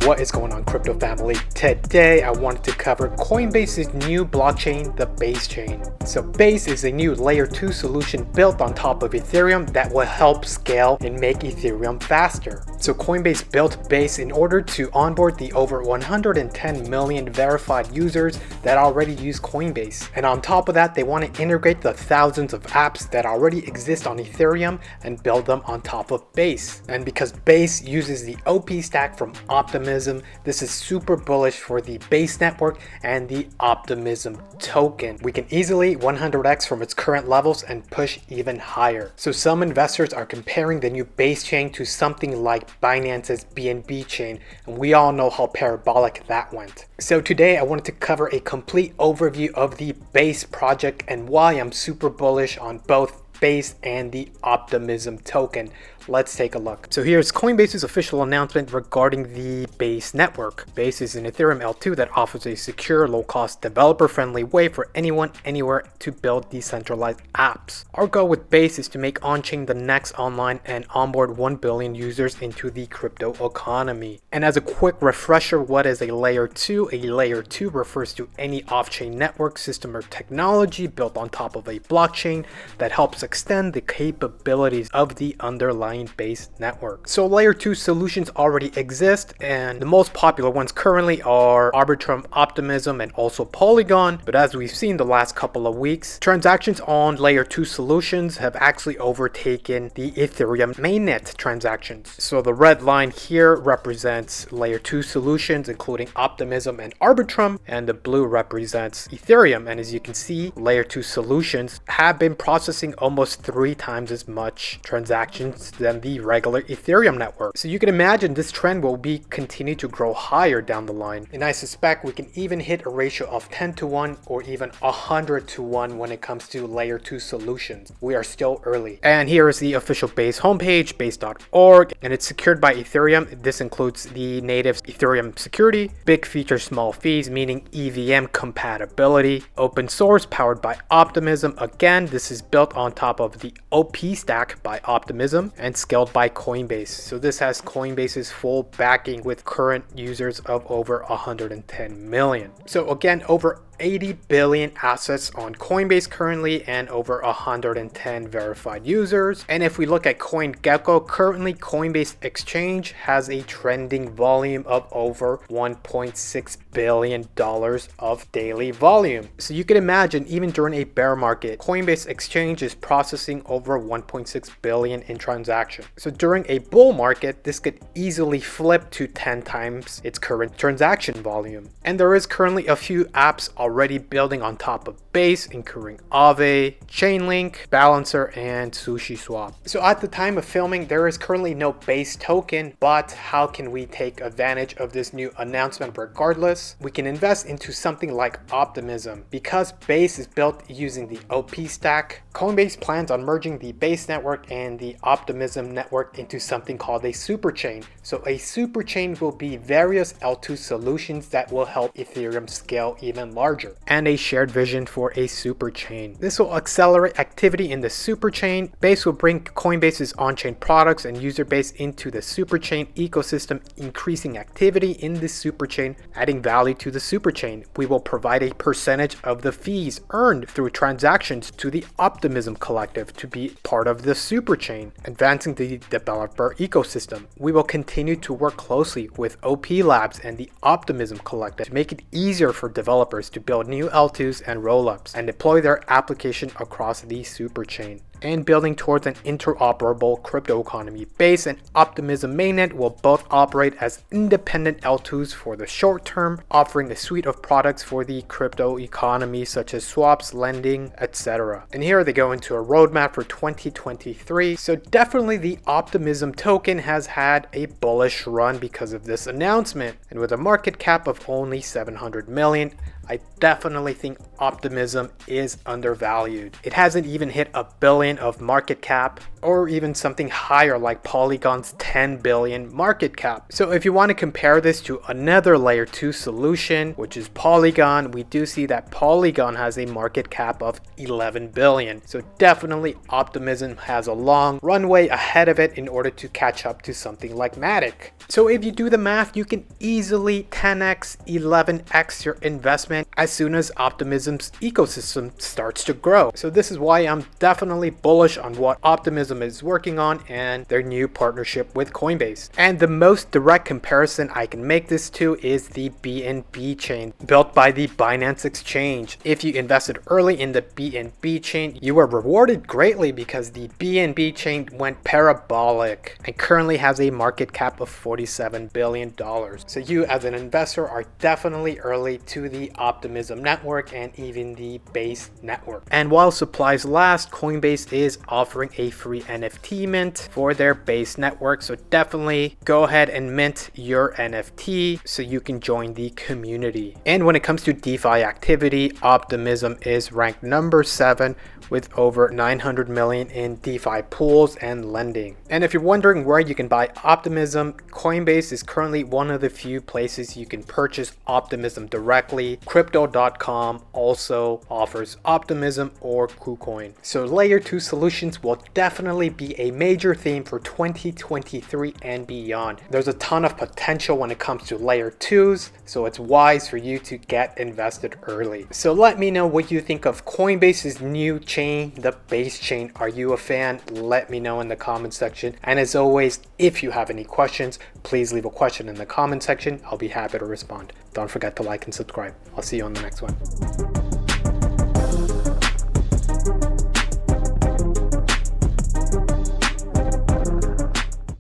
What is going on, crypto family? Today I wanted to cover Coinbase's new blockchain, the Base chain. So Base is a new layer 2 solution built on top of Ethereum that will help scale and make Ethereum faster. So Coinbase built Base in order to onboard the over 110 million verified users that already use Coinbase. And on top of that, they want to integrate the thousands of apps that already exist on Ethereum and build them on top of Base. And because Base uses the OP stack from Optimism, this is super bullish for the Base network and the Optimism token. We can easily 100x from its current levels and push even higher. So some investors are comparing the new Base chain to something like Binance's BNB chain, and we all know how parabolic that went. So today I wanted to cover a complete overview of the Base project and why I'm super bullish on both Base and the Optimism token. Let's take a look. So here's Coinbase's official announcement regarding the Base network. Base is an Ethereum L2 that offers a secure, low-cost, developer-friendly way for anyone, anywhere to build decentralized apps. Our goal with Base is to make on-chain the next online and onboard 1 billion users into the crypto economy. And as a quick refresher, what is a layer 2? A layer 2 refers to any off-chain network, system, or technology built on top of a blockchain that helps extend the capabilities of the underlying Base network. So layer 2 solutions already exist, and the most popular ones currently are Arbitrum, Optimism, and also Polygon. But as we've seen the last couple of weeks, transactions on layer 2 solutions have actually overtaken the Ethereum mainnet transactions. So the red line here represents layer 2 solutions including Optimism and Arbitrum, and the blue represents Ethereum. And as you can see, layer 2 solutions have been processing almost 3 times as much transactions than the regular Ethereum network. So you can imagine this trend will continue to grow higher down the line. And I suspect we can even hit a ratio of 10-to-1 or even 100-to-1 when it comes to layer 2 solutions. We are still early. And here is the official Base homepage, base.org, and it's secured by Ethereum. This includes the native Ethereum security, big features, small fees, meaning EVM compatibility, open source powered by Optimism. Again, this is built on top of the OP stack by Optimism and scaled by Coinbase. So this has Coinbase's full backing with current users of over 110 million. So again, over 80 billion assets on Coinbase currently and over 110 verified users. And if we look at CoinGecko, currently Coinbase Exchange has a trending volume of over $1.6 billion of daily volume. So you can imagine even during a bear market, Coinbase Exchange is processing over 1.6 billion in transactions. So during a bull market, this could easily flip to 10 times its current transaction volume. And there is currently a few apps already building on top of Base, including Aave, Chainlink, Balancer, and SushiSwap. So at the time of filming, there is currently no Base token, but how can we take advantage of this new announcement regardless? We can invest into something like Optimism. Because Base is built using the OP stack, Coinbase plans on merging the Base network and the Optimism network into something called a superchain. So a superchain will be various L2 solutions that will help Ethereum scale even larger, and a shared vision for a superchain. This will accelerate activity in the superchain. Base will bring Coinbase's on-chain products and user base into the superchain ecosystem, increasing activity in the superchain, adding value to the superchain. We will provide a percentage of the fees earned through transactions to the Optimism Collective to be part of the superchain, advancing the developer ecosystem. We will continue to work closely with OP Labs and the Optimism Collective to make it easier for developers to build new L2s and rollups and deploy their application across the superchain. And building towards an interoperable crypto economy. Base and Optimism mainnet will both operate as independent L2s for the short term, offering a suite of products for the crypto economy such as swaps, lending, etc. And here they go into a roadmap for 2023. So definitely the Optimism token has had a bullish run because of this announcement. And with a market cap of only 700 million, I definitely think Optimism is undervalued. It hasn't even hit $1 billion of market cap, or even something higher like Polygon's 10 billion market cap. So if you want to compare this to another layer 2 solution, which is Polygon, we do see that Polygon has a market cap of 11 billion. So definitely Optimism has a long runway ahead of it in order to catch up to something like Matic. So if you do the math, you can easily 10x, 11x your investment as soon as Optimism's ecosystem starts to grow. So this is why I'm definitely bullish on what Optimism is working on and their new partnership with Coinbase. And the most direct comparison I can make this to is the BNB chain built by the Binance Exchange. If you invested early in the BNB chain, you were rewarded greatly because the BNB chain went parabolic and currently has a market cap of $47 billion. So you as an investor are definitely early to the Optimism network and even the Base network. And while supplies last, Coinbase is offering a free NFT mint for their Base network. So definitely go ahead and mint your NFT so you can join the community. And when it comes to DeFi activity, Optimism is ranked number 7 with over 900 million in DeFi pools and lending. And if you're wondering where you can buy Optimism, Coinbase is currently one of the few places you can purchase Optimism directly. Crypto.com also offers Optimism or KuCoin. So layer 2 solutions will definitely be a major theme for 2023 and beyond. There's a ton of potential when it comes to layer 2s, so it's wise for you to get invested early. So let me know what you think of Coinbase's new chain, the Base chain. Are you a fan? Let me know in the comment section. And as always, if you have any questions, please leave a question in the comment section. I'll be happy to respond. Don't forget to like and subscribe. I'll see you on the next one.